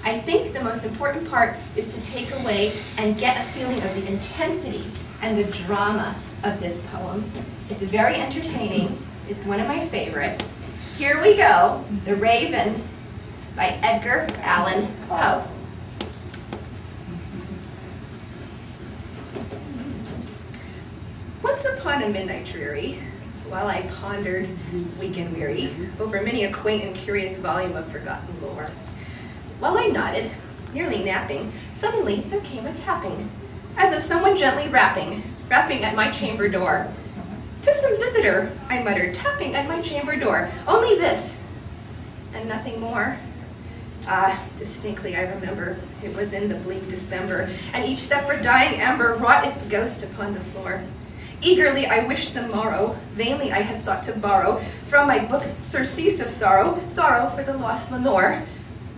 I think the most important part is to take away and get a feeling of the intensity and the drama of this poem. It's very entertaining. It's one of my favorites. Here we go, The Raven by Edgar Allan Poe. Once upon a midnight dreary, while I pondered, weak and weary, over many a quaint and curious volume of forgotten lore, while I nodded, nearly napping, suddenly there came a tapping, as of someone gently rapping at my chamber door. "'Tis some visitor," I muttered, "tapping at my chamber door. Only this, and nothing more." Distinctly I remember, it was in the bleak December, and each separate dying ember wrought its ghost upon the floor. Eagerly I wished the morrow, vainly I had sought to borrow from my books surcease of sorrow, sorrow for the lost Lenore,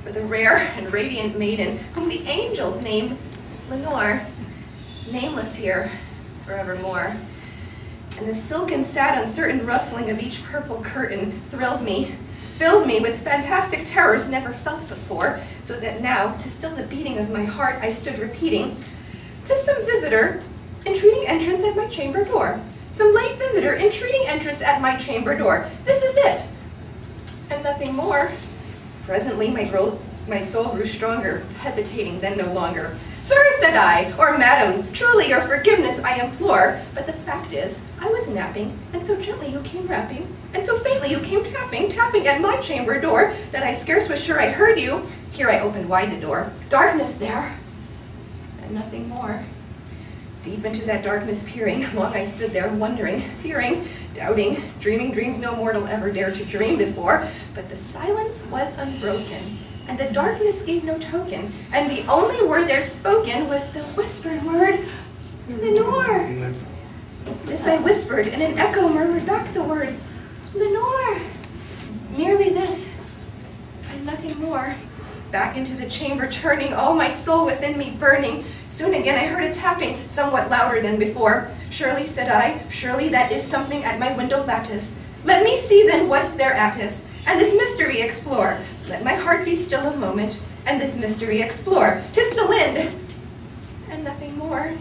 for the rare and radiant maiden whom the angels named Lenore, nameless here forevermore. And the silken, sad, uncertain rustling of each purple curtain thrilled me, filled me with fantastic terrors never felt before, so that now, to still the beating of my heart, I stood repeating, "'Tis some visitor entreating entrance at my chamber door. Some late visitor entreating entrance at my chamber door. This is it, and nothing more." Presently my soul grew stronger, hesitating then no longer. "Sir," said I, "or madam, truly your forgiveness I implore, but the fact is, I was napping, and so gently you came rapping, and so faintly you came tapping, tapping at my chamber door, that I scarce was sure I heard you." Here I opened wide the door. Darkness there, and nothing more. Deep into that darkness peering, long I stood there, wondering, fearing, doubting, dreaming dreams no mortal ever dared to dream before, but the silence was unbroken, and the darkness gave no token, and the only word there spoken was the whispered word, "Lenore." This I whispered, and an echo murmured back the word, "Lenore." Merely this, and nothing more. Back into the chamber turning, all my soul within me burning. Soon again I heard a tapping, somewhat louder than before. "Surely," said I, "surely that is something at my window lattice. Let me see then what thereat is, and this mystery explore. Let my heart be still a moment, and this mystery explore. 'Tis the wind, and nothing more."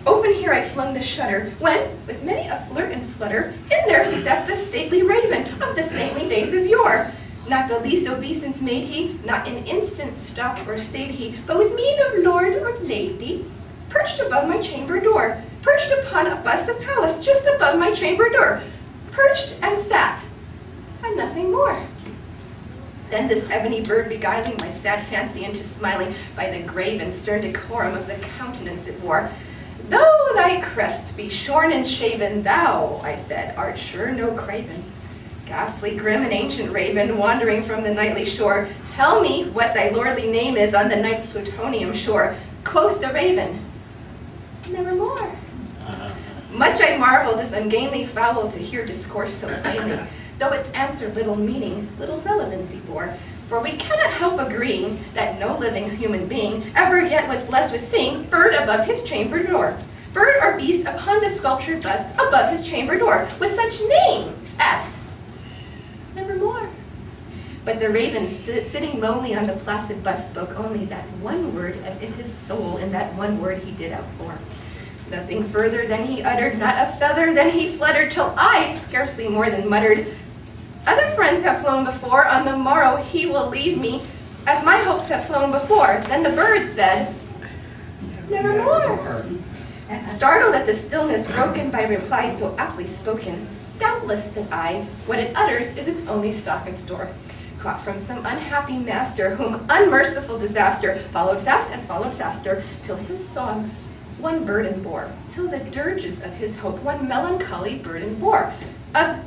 Open here I flung the shutter, when, with many a flirt and flutter, in there stepped a stately raven of the saintly days of yore. Not the least obeisance made he, not an instant stopped or stayed he, but with mien of lord or lady, perched above my chamber door, perched upon a bust of Pallas just above my chamber door, perched and sat, and nothing more. Then this ebony bird beguiling my sad fancy into smiling by the grave and stern decorum of the countenance it wore. "Though thy crest be shorn and shaven, thou," I said, "art sure no craven. Ghastly, grim, and ancient raven, wandering from the nightly shore, tell me what thy lordly name is on the night's plutonium shore." Quoth the Raven, "Nevermore." Much I marveled this ungainly fowl to hear discourse so plainly, though its answer little meaning, little relevancy bore. For we cannot help agreeing that no living human being ever yet was blessed with seeing bird above his chamber door, bird or beast upon the sculptured bust above his chamber door, with such name as Nevermore. But the raven sitting lonely on the placid bust spoke only that one word, as if his soul in that one word he did outpour. Nothing further than he uttered, not a feather than he fluttered, till I scarcely more than muttered, "Other friends have flown before, on the morrow he will leave me, as my hopes have flown before." Then the bird said, "Nevermore." Startled at the stillness broken by reply so aptly spoken, "Doubtless," said I, "what it utters is its only stock and store, caught from some unhappy master, whom unmerciful disaster followed fast and followed faster, till his songs one burden bore, till the dirges of his hope one melancholy burden bore, of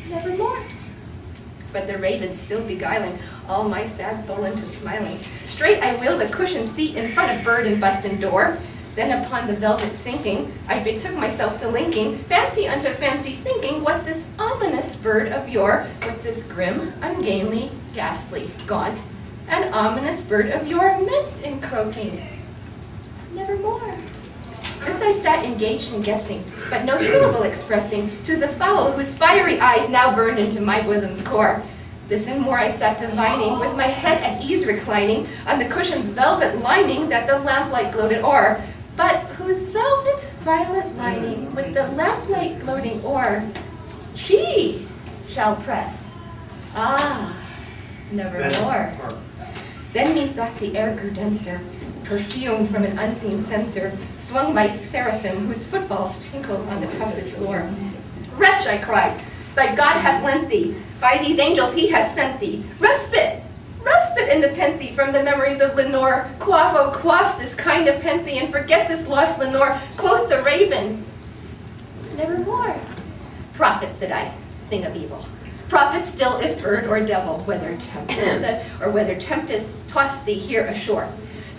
nevermore." But the raven still beguiling all my sad soul into smiling, straight I wheeled a cushioned seat in front of bird and bust and door. Then upon the velvet sinking, I betook myself to linking fancy unto fancy, thinking what this ominous bird of yore, what this grim, ungainly, ghastly, gaunt, and ominous bird of yore meant in croaking, "Nevermore." This I sat engaged in guessing, but no syllable expressing, to the fowl whose fiery eyes now burned into my bosom's core. This and more I sat divining, with my head at ease reclining on the cushion's velvet lining that the lamplight gloated o'er, but whose velvet violet lining with the lamplight gloating o'er she shall press. Ah, nevermore. Then methought the air grew denser, perfume from an unseen censer, swung by seraphim whose footfalls tinkled on the tufted floor. Wretch, I cried, thy God hath lent thee, by these angels he has sent thee. Respite, respite in nepenthe from the memories of Lenore. Quaff, oh quaff this kind nepenthe, and forget this lost Lenore. Quoth the Raven, nevermore. Prophet, said I, thing of evil. Prophet still, if bird or devil, whether tempest toss thee here ashore.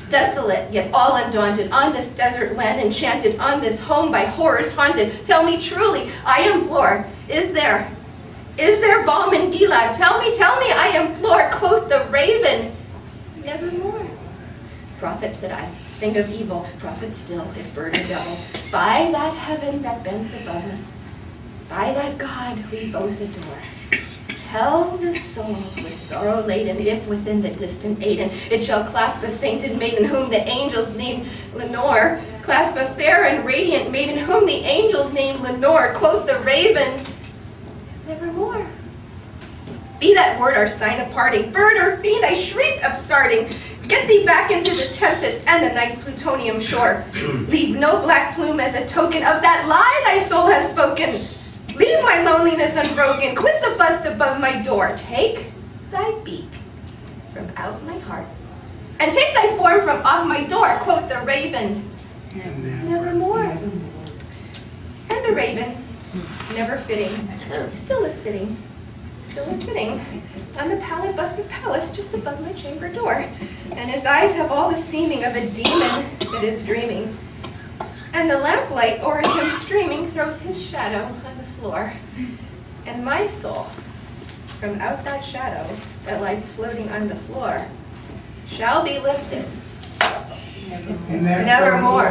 Desolate, yet all undaunted, on this desert land enchanted, on this home by horrors haunted, tell me truly, I implore, is there balm in Gila? Tell me, I implore, quoth the Raven, nevermore. Prophet, said I, thing of evil, prophet still, if bird or devil, by that heaven that bends above us, by that God we both adore, tell this soul with sorrow laden, if within the distant Aiden it shall clasp a sainted maiden whom the angels name Lenore, clasp a fair and radiant maiden whom the angels name Lenore, quoth the Raven, nevermore. Be that word our sign of parting, bird or fiend, I shrieked upstarting, get thee back into the tempest and the night's plutonium shore. Leave no black plume as a token of that lie thy soul has spoken. Leave my loneliness unbroken, quit the bust above my door, take thy beak from out my heart, and take thy form from off my door, quoth the Raven, nevermore. And the Raven, never fitting, still is sitting on the pallid bust of Pallas just above my chamber door, and his eyes have all the seeming of a demon that is dreaming, and the lamplight o'er him streaming throws his shadow on the floor, and my soul, from out that shadow that lies floating on the floor, shall be lifted nevermore.